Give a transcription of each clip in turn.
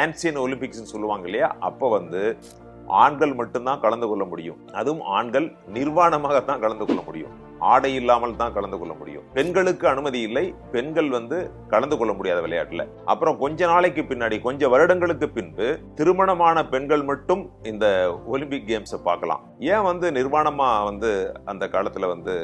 Ancient Olympics சொல்லுவாங்க இல்லையா, அப்ப வந்து ஆண்கள் மட்டும்தான் கலந்து கொள்ள முடியும். அதுவும் ஆண்கள் நிர்வாணமாகத்தான் கலந்து கொள்ள முடியும், ஆடை இல்லாமல் தான் கலந்து கொள்ள முடியும். பெண்களுக்கு அனுமதி இல்லை, பெண்கள் வந்து கலந்து கொள்ள முடியாத விளையாட்டுல. அப்புறம் கொஞ்ச நாளைக்கு பின்னாடி, கொஞ்ச வருடங்களுக்கு பின்பு திருமணமான பெண்கள் மட்டும் இந்த ஒலிம்பிக் கேம்ஸ் பார்க்கலாம். ஏன் வந்து நிர்வாணமா வந்து அந்த காலத்துல வந்து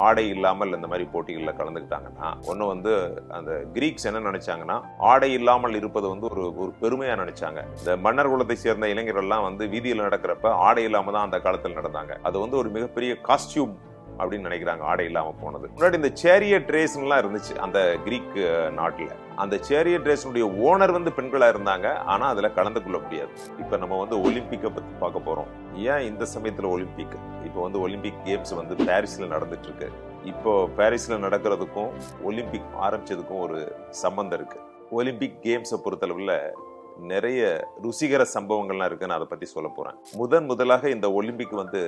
ஆடை இல்லாமல் இந்த மாதிரி போட்டிகள்ல கலந்துக்கிட்டாங்கன்னா, ஒண்ணு வந்து அந்த கிரீக்ஸ் என்ன நினைச்சாங்கன்னா, ஆடை இல்லாமல் இருப்பது வந்து ஒரு பெருமையா நினைச்சாங்க. இந்த மன்னர் குலத்தை சேர்ந்த இளைஞர்கள் எல்லாம் வந்து வீதியில் நடக்கிறப்ப ஆடை இல்லாம தான் அந்த காலத்தில் நடந்தாங்க. அது வந்து ஒரு மிகப்பெரிய காஸ்டியூம் அப்படின்னு நினைக்கிறாங்க, ஆடை இல்லாம போனது. முன்னாடி இந்த சேரியட் ரேஸ் எல்லாம் இருந்துச்சு அந்த கிரீக் நாட்டுல. அந்த சேரியட் ரேஸ்னுடைய ஓனர் வந்து பெண்களா இருந்தாங்க, ஆனா அதுல கலந்து கொள்ள முடியாது. இப்ப நம்ம வந்து ஒலிம்பிக்கை பத்தி பார்க்க போறோம். ஏன் இந்த சமயத்துல ஒலிம்பிக்? இப்போ வந்து ஒலிம்பிக் கேம்ஸ் வந்து பாரிஸ்ல நடந்துட்டு இருக்கு. இப்போ பாரிஸ்ல நடக்கிறதுக்கும் ஒலிம்பிக் ஆரம்பிச்சதுக்கும் ஒரு சம்பந்தம் இருக்கு. ஒலிம்பிக் கேம்ஸை பொறுத்தளவுல நிறைய ருசிகர சம்பவங்கள்லாம் இருக்கு. நான் அதை பத்தி சொல்ல போறேன். முதலாக இந்த ஒலிம்பிக் வந்து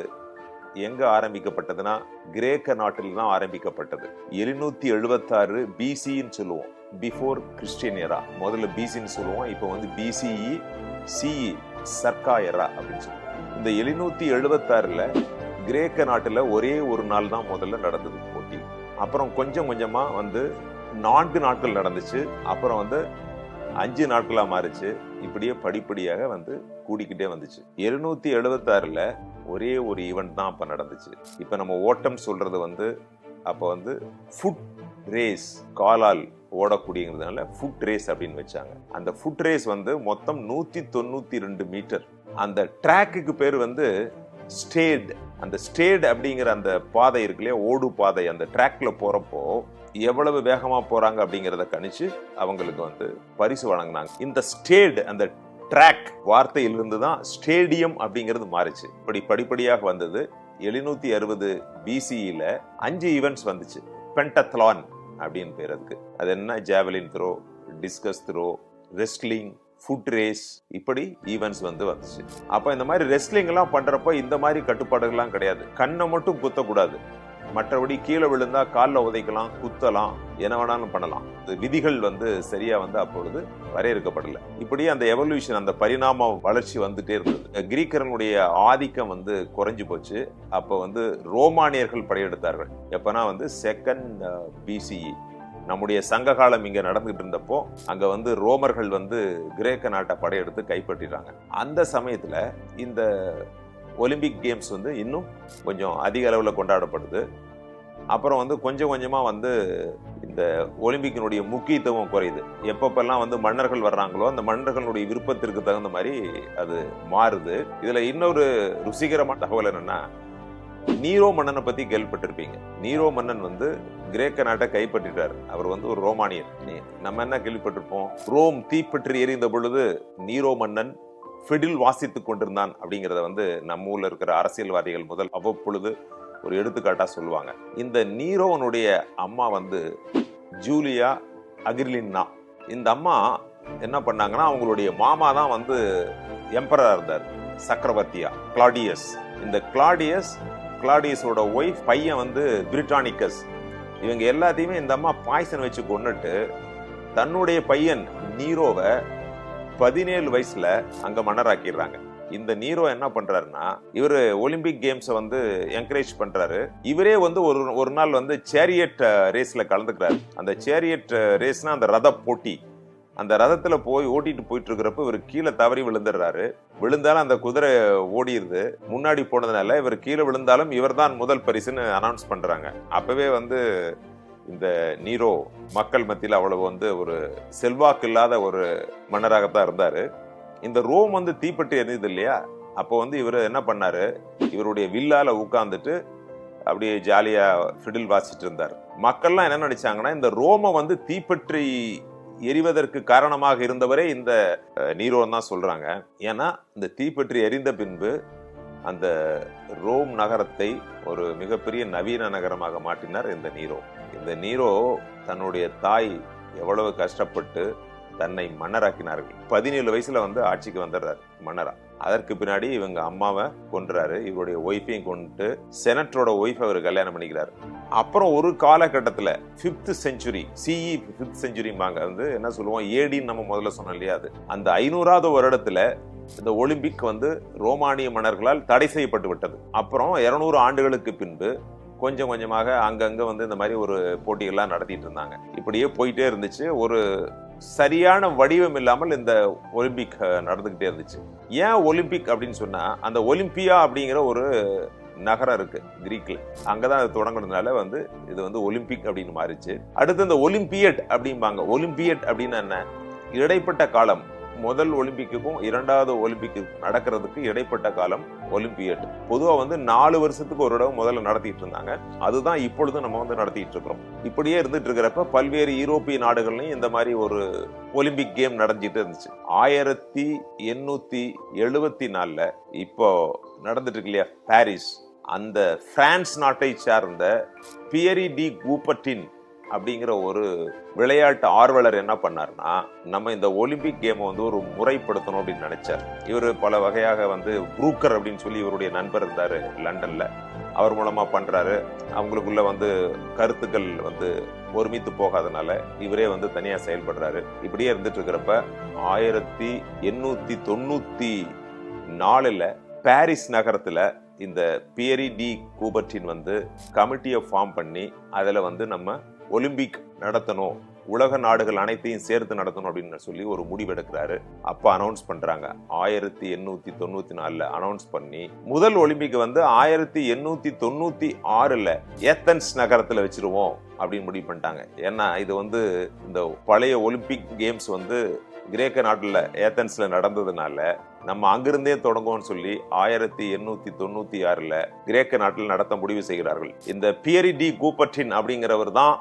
எங்க ஆரம்பிக்கப்பட்டதுன்னா, கிரேக்க நாட்டில் தான் ஆரம்பிக்கப்பட்டது. 776 பிசின்னு சொல்லுவோம், பிஃபோர் கிறிஸ்டியன் எரா. முதல்ல பிசின்னு சொல்லுவோம், இப்போ வந்து பிசிஇ சிஇ சர்க்கா எரா அப்படின்னு சொல்லுவோம். இந்த 776ல கிரேக்க நாட்டுல ஒரே ஒரு நாள் தான் முதல்ல நடந்தது போட்டி. அப்புறம் கொஞ்சம் கொஞ்சமா வந்து 4 நாட்கள் நடந்துச்சு, அப்புறம் வந்து 5 நாட்களா மாறிச்சு. இப்படியே படிப்படியாக வந்து கூடிக்கிட்டே வந்துச்சு. 776ல ஒரே ஒரு ஈவெண்ட் தான் அப்ப நடந்துச்சு. இப்ப நம்ம ஓட்டம் சொல்றது வந்து அப்ப வந்து ஃபுட் ரேஸ், காலால் ஓடக்கூடியதுனால ஃபுட் ரேஸ் அப்படின்னு வச்சாங்க. அந்த ஃபுட் ரேஸ் வந்து மொத்தம் 192 மீட்டர். அந்த ட்ராக்குக்கு பேர் வந்து ஸ்டேட். அந்த ஸ்டேட் அப்படிங்கிற அந்த பாதை இருக்கு இல்லையா, ஓடு பாதை, அந்த ட்ராக்ல போறப்போ எவ்வளவு வேகமா போறாங்க அப்படிங்கறத கணிச்சு அவங்களுக்கு வந்து பரிசு வழங்கினாங்க. இந்த ஸ்டேட், அந்த ட்ராக் வார்த்தையிலிருந்து தான் ஸ்டேடியம் அப்படிங்கிறது மாறிச்சு. இப்படி படிப்படியாக வந்தது. 760 பிசிஇல 5 ஈவெண்ட்ஸ் வந்துச்சு. பென்டத்லான் அப்படின்னு பேர் அதுக்கு. அது என்ன, javelin throw, discuss throw, wrestling, food race, இப்படி ஈவெண்ட்ஸ் வந்துச்சு. அப்ப இந்த மாதிரி ரெஸ்லிங் எல்லாம் பண்றப்ப இந்த மாதிரி கட்டுப்பாடுகள்லாம் கிடையாது. கண்ணை மட்டும் குத்தக்கூடாது, மற்றபடி கீழே விழுந்தா காலில் உதைக்கலாம், குத்தலாம், என்ன வேணாலும் பண்ணலாம். விதிகள் வந்து சரியா வந்து அப்பொழுது வரையறுக்கப்படல. இப்படி அந்த எவல்யூஷன், அந்த பரிணாம வளர்ச்சி வந்துட்டே இருந்தது. கிரீக்கர்களுடைய ஆதிக்கம் வந்து குறைஞ்சு போச்சு. அப்ப வந்து ரோமானியர்கள் படையெடுத்தார்கள். எப்பனா வந்து 2nd பிசிஇ, நம்முடைய சங்க காலம் இங்க நடந்துகிட்டு இருந்தப்போ அங்க வந்து ரோமர்கள் வந்து கிரேக்க நாட்டை படையெடுத்து கைப்பற்றிட்டாங்க. அந்த சமயத்துல இந்த ஒலிம்பிக் கேம்ஸ் வந்து இன்னும் கொஞ்சம் அதிக அளவுல கொண்டாடப்படுது. அப்புறம் வந்து கொஞ்சம் கொஞ்சமா வந்து இந்த ஒலிம்பிக்கினுடைய முக்கியத்துவம் குறையுது. எப்பப்பெல்லாம் வந்து மன்னர்கள் வர்றாங்களோ அந்த மன்னர்களுடைய விருப்பத்திற்கு தகுந்த மாதிரி அது மாறுது. இதுல இன்னொரு ருசிகரமான தகவல் என்னன்னா, நீரோ மன்னனை பத்தி கேள்விப்பட்டிருப்பீங்க. நீரோ மன்னன் வந்து கிரேக்க நாட்டை கைப்பற்றிட்டார். அவர் வந்து ஒரு ரோமானியர். நம்ம என்ன கேள்விப்பட்டிருப்போம், ரோம் தீப்பற்றி எரிந்த பொழுது நீரோ மன்னன் ஃபிடில் வாசித்துக் கொண்டிருந்தான் அப்படிங்கிறத வந்து நம்ம ஊர்ல இருக்கிற அரசியல்வாதிகள் முதல் அவ்வப்பொழுது ஒரு எடுத்துக்காட்டா சொல்லுவாங்க. இந்த நீரோவனுடைய அம்மா வந்து ஜூலியா அகிர்லின்னா. இந்த அம்மா என்ன பண்ணாங்கன்னா, அவங்களுடைய மாமா தான் வந்து எம்பரரா இருந்தார், சக்கரவர்த்தியா, கிளாடியஸ். இந்த கிளாடியஸோட ஒய்ஃப் பையன் வந்து பிரிட்டானிக்கஸ். இவங்க எல்லாத்தையுமே இந்த அம்மா பாய்சன் வச்சு கொன்னுட்டு தன்னுடைய பையன் நீரோவை 17 வயசுல அங்க மன்னராக்கிடுறாங்க. இந்த நீரோ என்ன பண்றாருன்னா, இவரு ஒலிம்பிக் கேம்ஸை வந்து என்கரேஜ் பண்றாரு. இவரே வந்து ஒரு நாள் வந்து சேரியட் ரேஸ்ல கலந்துக்கிறாரு. அந்த சேரியட் ரேஸ்னா அந்த ரத போட்டி. அந்த ரதத்துல போய் ஓட்டிட்டு போயிட்டு இருக்கிறப்ப இவர் கீழே தவறி விழுந்துடுறாரு. விழுந்தாலும் அந்த குதிரை ஓடிடுது. முன்னாடி போனதுனால இவர் கீழே விழுந்தாலும் இவர் தான் முதல் பரிசுன்னு அனௌன்ஸ் பண்றாங்க. அப்பவே வந்து இந்த நீரோ மக்கள் மத்தியில் அவ்வளவு வந்து ஒரு செல்வாக்கு இல்லாத ஒரு மன்னராகத்தான் இருந்தாரு. இந்த ரோம் வந்து தீப்பற்றி எரிஞ்சது இல்லையா, அப்போ வந்து இவர் என்ன பண்ணாரு, இவருடைய வில்லால உட்கார்ந்துட்டு அப்படியே ஜாலியா ஃபிடில் வாசிட்டு இருந்தார். மக்கள்லாம் என்ன நினைச்சாங்கன்னா, இந்த ரோமை வந்து தீப்பற்றி எரிவதற்கு காரணமாக இருந்தவரே இந்த நீரோ தான் சொல்றாங்க. ஏன்னா இந்த தீப்பற்றி எரிந்த பின்பு அந்த ரோம் நகரத்தை ஒரு மிகப்பெரிய நவீன நகரமாக மாற்றினார் இந்த நீரோ. இந்த நீரோ தன்னுடைய தாய் எவ்வளவு கஷ்டப்பட்டு தன்னை மன்னராக்கினார்கள். 17 வயசுல வந்து ஆட்சிக்கு வந்துடுறாரு மன்னரா. அதற்கு பின்னாடி இவங்க அம்மாவை கொன்றாரு, இவருடைய ஒய்ஃபையும் கொண்டு செனட்டரோட ஒய்ஃப் அவர் கல்யாணம் பண்ணிக்கிறாரு. அப்புறம் ஒரு காலகட்டத்தில் 5th century CE 5th century வந்து என்ன சொல்லுவோம், ஏடின்னு நம்ம முதல்ல சொன்னோம் இல்லையா, அது அந்த 500வது வருடத்துல இந்த ஒலிம்பிக் வந்து ரோமானிய மன்னர்களால் தடை செய்யப்பட்டு விட்டது. அப்புறம் 200 ஆண்டுகளுக்கு பின்பு கொஞ்சம் கொஞ்சமாக அங்கங்க வந்து இந்த மாதிரி ஒரு போட்டிகள்லாம் நடத்திட்டு இருந்தாங்க. இப்படியே போயிட்டே இருந்துச்சு. ஒரு சரியான வடிவம் இல்லாமல் இந்த ஒலிம்பிக் நடந்துகிட்டே இருந்துச்சு. ஏன் ஒலிம்பிக் அப்படின்னு சொன்னா, அந்த ஒலிம்பியா அப்படிங்கிற ஒரு நகரம் இருக்கு கிரீக்ல, அங்கதான் அது தொடங்குனதுனால வந்து இது வந்து ஒலிம்பிக் அப்படின்னு மாறிச்சு. அடுத்து இந்த ஒலிம்பியட் அப்படிம்பாங்க. ஒலிம்பியட் அப்படின்னு என்ன, இடைப்பட்ட காலம், முதல் ஒலிம்பிக்கும் இரண்டாவது ஒலிம்பிக்கு நடக்கிறதுக்கு இடைப்பட்ட காலம் ஒலிம்பியட். பொதுவா வந்து 4 வருஷத்துக்கு ஒரு தடவை முதல்ல நடத்திட்டு இருந்தாங்க. அதுதான் இப்பொழுது நம்ம வந்து நடத்திட்டு இருக்கிறோம். இப்படியே இருந்துட்டு இருக்கிறப்ப பல்வேறு யூரோப்பிய நாடுகள்லயும் இந்த மாதிரி ஒரு ஒலிம்பிக் கேம் நடந்துட்டு இருந்துச்சு. 1874 இப்போ நடந்துட்டு இருக்கு இல்லையா பாரிஸ், அந்த பிரான்ஸ் நாட்டை சார்ந்த பியரி டி கூப்பர்டின் அப்படிங்கிற ஒரு விளையாட்டு ஆர்வலர் என்ன பண்ணார்னா, நம்ம இந்த ஒலிம்பிக் கேமை வந்து ஒரு முறைப்படுத்தணும் அப்படின்னு நினைச்சார். இவர் பல வகையாக வந்து ப்ரூக்கர் அப்படின்னு சொல்லி இவருடைய நண்பர் இருந்தாரு லண்டன்ல, அவர் மூலமா பண்றாரு. அவங்களுக்குள்ள வந்து கருத்துக்கள் வந்து ஒருமித்து போகாதனால இவரே வந்து தனியா செயல்படுறாரு. இப்படியே இருந்துட்டு இருக்கிறப்ப 1894 பாரிஸ் நகரத்துல இந்த பியரி டி கூபர்டின் வந்து கமிட்டியை ஃபார்ம் பண்ணி அதுல வந்து நம்ம ஒலிம்பிக் நடத்தணும், உலக நாடுகள் அனைத்தையும் சேர்த்து நடத்தணும் அப்படின்னு சொல்லி ஒரு முடிவு எடுக்கிறாரு. அப்ப அனௌன்ஸ் பண்றாங்க. 1894 அனௌன்ஸ் பண்ணி முதல் ஒலிம்பிக் வந்து 1896 ஏத்தன்ஸ் நகரத்துல வச்சிருவோம் அப்படின்னு முடிவு பண்ணிட்டாங்க. ஏன்னா இது வந்து இந்த பழைய ஒலிம்பிக் கேம்ஸ் வந்து கிரேக்க நாட்டுல ஏத்தன்ஸ்ல நடந்ததுனால நம்ம அங்கிருந்தே தொடங்குவோம்னு சொல்லி 1896 கிரேக்க நாட்டில் நடத்த முடிவு செய்கிறார்கள். இந்த பியரி டி கூப்பர்டின் அப்படிங்கிறவர் தான்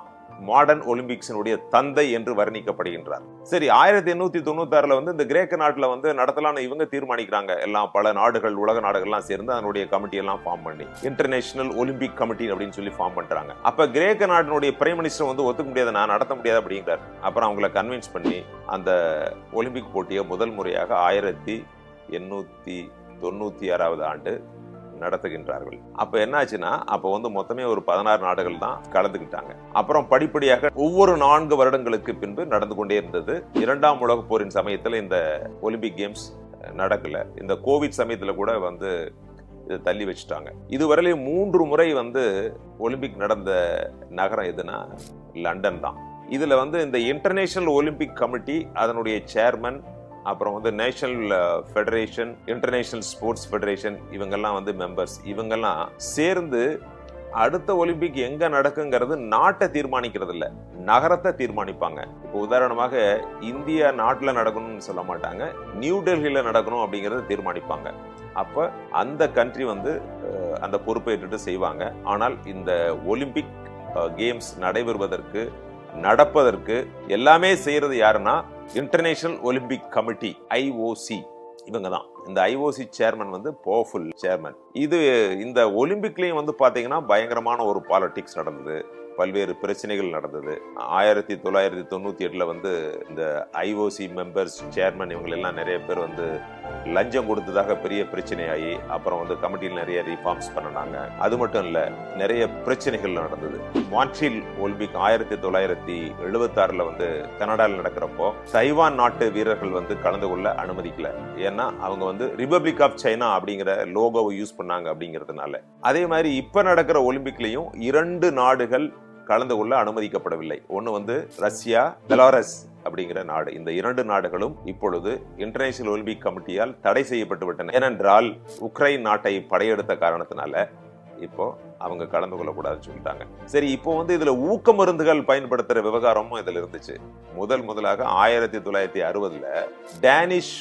மாடர்ன் ஒலிம்பிக்ஸினுடைய தந்தை என்று வர்ணிக்கப்படுகின்றார். சரி, 1896 வந்து இந்த கிரேக்க நாட்டுல வந்து நடத்தலாம்னு இவங்க தீர்மானிக்கிறாங்க. எல்லாம் பல நாடுகள், உலக நாடுகள்லாம் சேர்ந்து அதனுடைய கமிட்டி எல்லாம் ஃபார்ம் பண்ணி இன்டர்நேஷனல் ஒலிம்பிக் கமிட்டி அப்படின்னு சொல்லி ஃபார்ம் பண்றாங்க. அப்ப கிரேக்க நாட்டினுடைய பிரைம் மினிஸ்டர் வந்து ஒத்துக்க முடியாது, நான் நடத்த முடியாது அப்படிங்கிறார். அப்புறம் அவங்களை கன்வின்ஸ் பண்ணி அந்த ஒலிம்பிக் போட்டியை முதல் முறையாக 1896 நடத்துகின்றார்கள். அப்ப என்னாச்சுன்னா, அப்ப வந்து மொத்தமே ஒரு 16 நாடுகள் தான் கலந்துக்கிட்டாங்க. அப்புறம் படிப்படியாக ஒவ்வொரு 4 வருடங்களுக்கு பின்பு நடந்து கொண்டே இருந்தது. 2ஆம் உலக போரின் சமயத்துல இந்த ஒலிம்பிக் கேம்ஸ் நடக்கல. இந்த கோவிட் சமயத்துல கூட வந்து இதை தள்ளி வச்சுட்டாங்க. இதுவரையிலும் 3 முறை வந்து ஒலிம்பிக் நடந்த நகரம் எதுனா லண்டன் தான். இதுல வந்து இந்த இன்டர்நேஷனல் ஒலிம்பிக் கமிட்டி, அதனுடைய சேர்மன், அப்புறம் வந்து national federation, international sports federation, இவங்கெல்லாம் வந்து மெம்பர்ஸ். இவங்கெல்லாம் சேர்ந்து அடுத்த ஒலிம்பிக் எங்க நடக்குங்கிறது நாட்டை தீர்மானிக்கிறது இல்ல, நகரத்தை தீர்மானிப்பாங்க. இப்போ உதாரணமாக இந்தியா நாட்டுல நடக்கணும்னு சொல்ல மாட்டாங்க, நியூ டெல்லியில நடக்கணும் அப்படிங்கறத தீர்மானிப்பாங்க. அப்ப அந்த கண்ட்ரி வந்து அந்த பொறுப்பை ஏற்றுட்டு செய்வாங்க. ஆனால் இந்த ஒலிம்பிக் கேம்ஸ் நடைபெறுவதற்கு, நடப்பதற்கு எல்லாமே செய்யறது யாருன்னா இன்டர்நேஷனல் ஒலிம்பிக் கமிட்டி, IOC. இவங்க தான். இந்த IOC சேர்மன் வந்து பவர்ஃபுல் சேர்மன். இது இந்த ஒலிம்பிக்லயும் வந்து பாத்தீங்கன்னா பயங்கரமான ஒரு பாலிடிக்ஸ் நடந்தது, பல்வேறு பிரச்சனைகள் நடந்தது. 1998 வந்து இந்த IOC மெம்பர்ஸ், சேர்மன் இவங்க எல்லாம் நிறைய பேர் வந்து லஞ்சம் கொடுத்ததாக பெரிய பிரச்சனையாகி அப்புறம் வந்து கமிட்டியில் நிறைய ரிஃபார்ம்ஸ் பண்ணனாங்க. அது மட்டும் இல்ல, நிறைய பிரச்சனைகள் நடந்தது. மான்ட்ரீல் ஒலிம்பிக் 1976 வந்து கனடாவில் நடக்கிறப்போ தைவான் நாட்டு வீரர்கள் வந்து கலந்து கொள்ள அனுமதிக்கல. ஏன்னா அவங்க வந்து ரிபப்ளிக் ஆஃப் சைனா அப்படிங்கிற லோகோவை யூஸ் பண்ணாங்க அப்படிங்கிறதுனால. அதே மாதிரி இப்ப நடக்கிற ஒலிம்பிக்லயும் 2 நாடுகள் கலந்து கொள்ள அனுமதிக்கப்படவில்லை. ஒன்னு வந்து ரஷ்யா, பெலாரஸ் அப்படிங்கிற நாடு. இந்த 2 நாடுகளும் இப்பொழுது இன்டர்நேஷனல் ஒலிம்பிக் கமிட்டியால் தடை செய்யப்பட்டு விட்டன. ஏனென்றால் உக்ரைன் நாட்டை படையெடுத்த காரணத்தினால இப்போ அவங்க கலந்து கொள்ளக்கூடாதுன்னு சொல்லிட்டாங்க. சரி, இப்போ வந்து இதுல ஊக்க மருந்துகள் பயன்படுத்துற விவகாரமும் இதுல இருந்துச்சு. முதலாக 1960 டேனிஷ்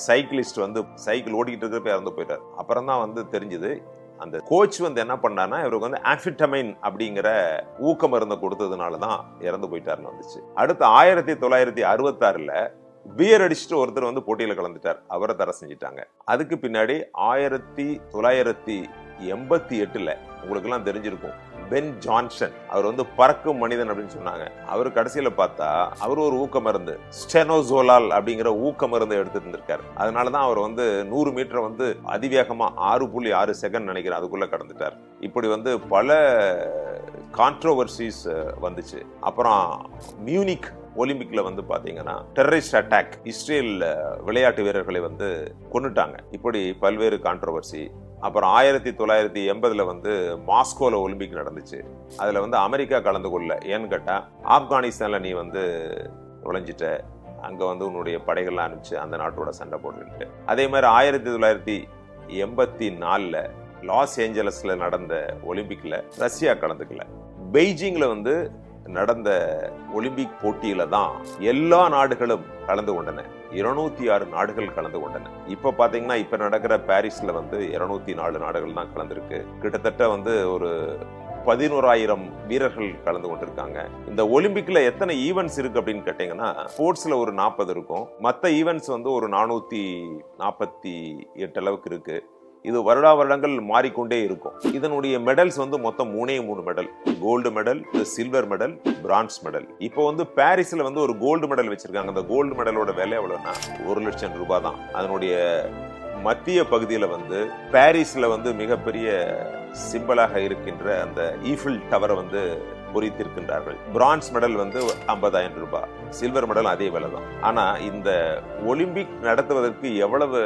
சைக்கிளிஸ்ட் வந்து சைக்கிள் ஓடிக்கிட்டு இருக்கப்ப இறந்து போயிட்டார். அப்புறம் தான் வந்து தெரிஞ்சது, அந்த கோச் வந்து என்ன பண்ணான்னா இவருக்கு வந்து ஆம்பிட்டமைன் அப்படிங்கிற ஊக்க மருந்தை கொடுத்ததுனாலதான் இறந்து போயிட்டாருன்னு வந்துச்சு. அடுத்து 1966 பியர் அடிச்சுட்டு ஒருத்தர் வந்து போட்டியில கலந்துட்டார், அவரை தடை செஞ்சிட்டாங்க. அதுக்கு பின்னாடி 1988 உங்களுக்கு எல்லாம் தெரிஞ்சிருக்கும், பென் ஜான்சன். அவர் வந்து பறக்கும் மனிதன் அப்படின்னு சொன்னாங்க. அவர் கடைசியில பார்த்தா அவர் ஒரு ஊக்க மருந்து ஸ்டெனோசோலால் அப்படிங்கிற ஊக்க மருந்தை எடுத்துட்டு இருந்திருக்காரு. அதனாலதான் அவர் வந்து 100 மீட்டர் வந்து அதிவேகமா 6.6 செகண்ட் நினைக்கிறேன் அதுக்குள்ள கடந்துட்டார். இப்படி வந்து பல கான்ட்ரோவர்சிஸ் வந்துச்சு. அப்புறம் மியூனிக் ஒலிம்பிக்ல வந்து பாத்தீங்கன்னா டெரரிஸ்ட் அட்டாக், இஸ்ரேல் விளையாட்டு வீரர்களை வந்து கொன்னுட்டாங்க. இப்படி பல்வேறு கான்ட்ரோவர்சி. அப்புறம் 1980 வந்து மாஸ்கோல ஒலிம்பிக் நடந்துச்சு. அதுல வந்து அமெரிக்கா கலந்து கொள்ள. ஏன்னு கேட்டா ஆப்கானிஸ்தான்ல நீ வந்து நுழைஞ்சிட்ட, அங்க வந்து உன்னுடைய படைகள்லாம் அனுப்பிச்சு அந்த நாட்டோட சண்டை போட்டுக்கிட்டு. அதே மாதிரி 1984 லாஸ் ஏஞ்சலஸ்ல நடந்த ஒலிம்பிக்ல ரஷ்யா கலந்துக்கல. பெய்ஜிங்ல வந்து நடந்த ஒலிம்பிக் போட்டியில தான் எல்லா நாடுகளும் கலந்து கொண்டன. 206 நாடுகள் கலந்து கொண்டன. இப்ப பாத்தீங்கன்னா இப்ப நடக்கிற பாரிஸ்ல வந்து 204 நாடுகள் தான் கலந்துருக்கு. கிட்டத்தட்ட வந்து ஒரு 11,000 வீரர்கள் கலந்து கொண்டிருக்காங்க. இந்த ஒலிம்பிக்ல எத்தனை ஈவென்ட்ஸ் இருக்கு அப்படின்னு கேட்டீங்கன்னா, ஸ்போர்ட்ஸ்ல ஒரு 40 இருக்கும். மத்த ஈவென்ட்ஸ் வந்து ஒரு 448 அளவுக்கு இருக்கு. இது வருடங்கள் மாறிக்கொண்டே இருக்கும். இதனுடைய மெடல்ஸ் வந்து மொத்தம் 3 medal. Gold medal, silver medal, bronze medal. இப்போ வந்து பாரிஸ்ல வந்து ஒரு கோல்டு மெடல் வச்சிருக்காங்க. அந்த கோல்டு மெடலோட விலை எவ்வளவுன்னா 1 லட்சம் ரூபாய் தான். அதனுடைய மத்திய பகுதியில வந்து பாரிஸ்ல வந்து மிகப்பெரிய சிம்பலாக இருக்கின்ற அந்த ஈஃபில் டவரை வந்து பொறித்திருக்கின்றார்கள். பிரான்ஸ் மெடல் வந்து 50,000 ரூபாய், சில்வர் மெடல் அதே விலை தான். ஆனா இந்த ஒலிம்பிக் நடத்துவதற்கு எவ்வளவு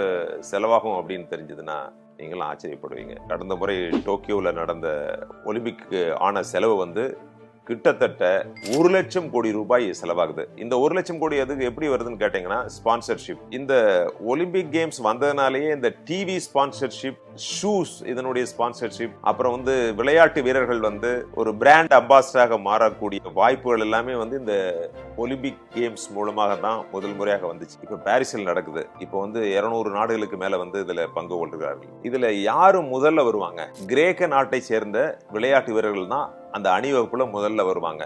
செலவாகும் அப்படின்னு தெரிஞ்சதுன்னா நீங்களும் ஆச்சரியப்படுவீங்க. கடந்த முறை டோக்கியோல நடந்த ஒலிம்பிக் ஆன செலவு வந்து கிட்டத்தட்ட 1 லட்சம் கோடி ரூபாய் செலவாகுது. இந்த 1 லட்சம் கோடி அதுக்கு எப்படி வருதுன்னு கேட்டீங்கன்னா ஸ்பான்சர்ஷிப். இந்த ஒலிம்பிக் கேம்ஸ் வந்ததுனாலேயே இந்த டிவி ஸ்பான்சர்ஷிப், ஷூஸ் இதனுடைய ஸ்பான்சர்ஷிப், அப்புறம் வந்து விளையாட்டு வீரர்கள் வந்து ஒரு பிராண்ட் அம்பாசிடராக மாறக்கூடிய வாய்ப்புகள் எல்லாமே வந்து இந்த ஒலிம்பிக் கேம்ஸ் மூலமாக தான் முதல் முறையாக வந்துச்சு. இப்ப பாரிஸில் நடக்குது. இப்போ வந்து 200 நாடுகளுக்கு மேல வந்து இதுல பங்கு கொள்கிறார்கள். இதுல யாரு முதல்ல வருவாங்க? கிரேக்க நாட்டை சேர்ந்த விளையாட்டு வீரர்கள் தான் அந்த அணிவகுப்புல முதல்ல வருவாங்க.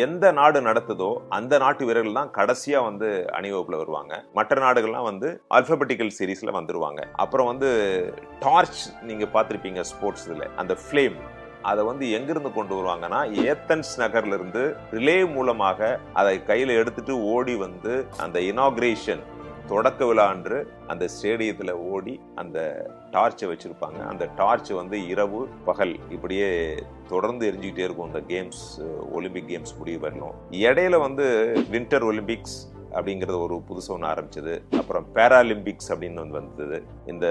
எந்த நாடு நடத்துதோ அந்த நாட்டு வீரர்கள் தான் கடைசியா வந்து அணிவகுப்புல வருவாங்க. மற்ற நாடுகள்லாம் வந்து ஆல்பபெட்டிக்கல் சீரீஸ்ல வந்துருவாங்க. அப்புறம் வந்து டார்ச் நீங்க பார்த்திருப்பீங்க ஸ்போர்ட்ஸ்ல, அந்த ஃப்ளேம் அதை வந்து எங்கிருந்து கொண்டு வருவாங்கன்னா ஏத்தன்ஸ் நகர்ல இருந்து ரிலே மூலமாக அதை கையில எடுத்துட்டு ஓடி வந்து அந்த இனாகிரேஷன் தொடக்க விழா அன்று அந்த ஸ்டேடியத்துல ஓடி அந்த டார்ச்சை வச்சிருப்பாங்க. அந்த டார்ச் வந்து இரவு பகல் இப்படியே தொடர்ந்து எரிஞ்சுக்கிட்டே இருக்கும் இந்த கேம்ஸ், ஒலிம்பிக் கேம்ஸ் முடிவு வரணும். இடையில வந்து வின்டர் ஒலிம்பிக்ஸ் அப்படிங்கறது ஒரு புதுசா ஒன்று ஆரம்பிச்சது. அப்புறம் பேராலிம்பிக்ஸ் அப்படின்னு வந்தது. இந்த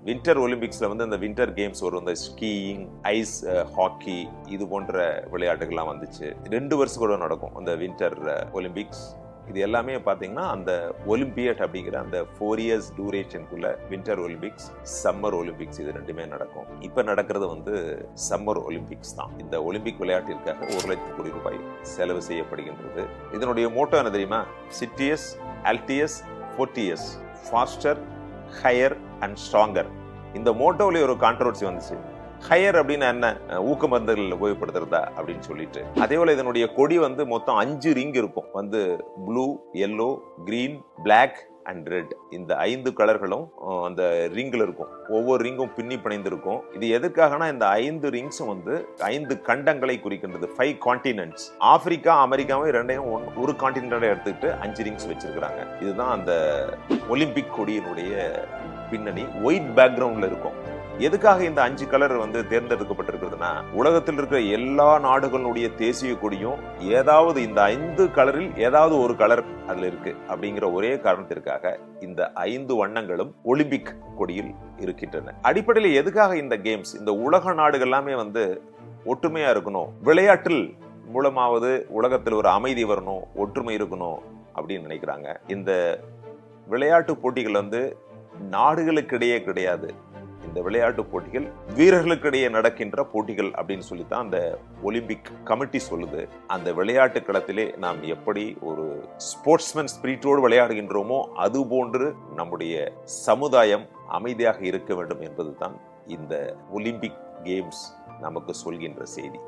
வின்டர் ஒலிம்பிக்ஸ்ல வந்து இந்த வின்டர் கேம்ஸ் வரும். இந்த ஸ்கீயிங், ஐஸ் ஹாக்கி இது போன்ற விளையாட்டுகள்லாம் வந்துச்சு. 2 வருஷம் கூட நடக்கும் அந்த வின்டர் ஒலிம்பிக்ஸ். இது எல்லாமே பாத்தீங்கன்னா அந்த ஒலிம்பியட் அப்படிங்கிற அந்த 4 இயர்ஸ் டூரேஷனுக்குள்ள வின்டர் ஒலிம்பிக்ஸ், சம்மர் ஒலிம்பிக்ஸ் இது ரெண்டுமே நடக்கும். இப்ப நடக்கிறது வந்து சம்மர் ஒலிம்பிக்ஸ் தான். இந்த ஒலிம்பிக் விளையாட்டிற்காக 1 லட்சம் கோடி ரூபாய் செலவு செய்யப்படுகின்றது. இதனுடைய மோட்டோ என்ன தெரியுமா? சிட்டியஸ், அல்டியஸ், ஃபோர்டியஸ், ஃபாஸ்டர், ஹையர் அண்ட் ஸ்ட்ராங்கர். இந்த மோட்டோவிலே ஒரு கான்ட்ரோவர்சி வந்துச்சு. ஹையர் அப்படின்னா என்ன? ஊக்க மருந்துகள் உபயோகப்படுத்துறதா அப்படின்னு சொல்லிட்டு. அதே போல இதனுடைய கொடி வந்து மொத்தம் 5 ரிங் இருக்கும். வந்து blue, yellow, green, black and red. இந்த 5 கலர்களும் அந்த ரிங்ல இருக்கும். ஒவ்வொரு ரிங்கும் பின்னி பிணைந்து இருக்கும். இது எதுக்காகனா இந்த 5 ரிங்ஸும் வந்து 5 கண்டங்களை குறிக்கின்றது. 5 கான்டினென்ட்ஸ். ஆப்பிரிக்கா, அமெரிக்காவும் ரெண்டையும் ஒரு கான்டினென்ட்டை எடுத்துக்கிட்டு 5 ரிங்ஸ் வச்சிருக்காங்க. இதுதான் அந்த ஒலிம்பிக் கொடியினுடைய பின்னணி. ஒயிட் பேக்ரவுண்ட்ல இருக்கும். எதுக்காக இந்த 5 கலர் வந்து தேர்ந்தெடுக்கப்பட்டிருக்கிறதுனா, உலகத்தில் இருக்கிற எல்லா நாடுகளுடைய தேசிய கொடியும் ஏதாவது இந்த 5 கலரில் ஏதாவது ஒரு கலர் அதுல இருக்கு அப்படிங்கிற ஒரே காரணத்திற்காக இந்த 5 வண்ணங்களும் ஒலிம்பிக் கொடியில் இருக்கின்றன. அடிப்படையில் எதுக்காக இந்த கேம்ஸ்? இந்த உலக நாடுகள் எல்லாமே வந்து ஒற்றுமையா இருக்கணும், விளையாட்டில் மூலமாவது உலகத்தில் ஒரு அமைதி வரணும், ஒற்றுமை இருக்கணும் அப்படின்னு நினைக்கிறாங்க. இந்த விளையாட்டு போட்டிகள் வந்து நாடுகளுக்கிடையே கிடையாது. இந்த விளையாட்டு போட்டிகள் வீரர்களுக்கிடையே நடக்கின்ற போட்டிகள் அப்படின்னு சொல்லித்தான் அந்த ஒலிம்பிக் கமிட்டி சொல்லுது. அந்த விளையாட்டு களத்திலே நாம் எப்படி ஒரு ஸ்போர்ட்ஸ்மேன் ஸ்பிரிட்டோடு விளையாடுகின்றோமோ அது போன்று நம்முடைய சமுதாயம் அமைதியாக இருக்க வேண்டும் என்பதுதான் இந்த ஒலிம்பிக் கேம்ஸ் நமக்கு சொல்கின்ற செய்தி.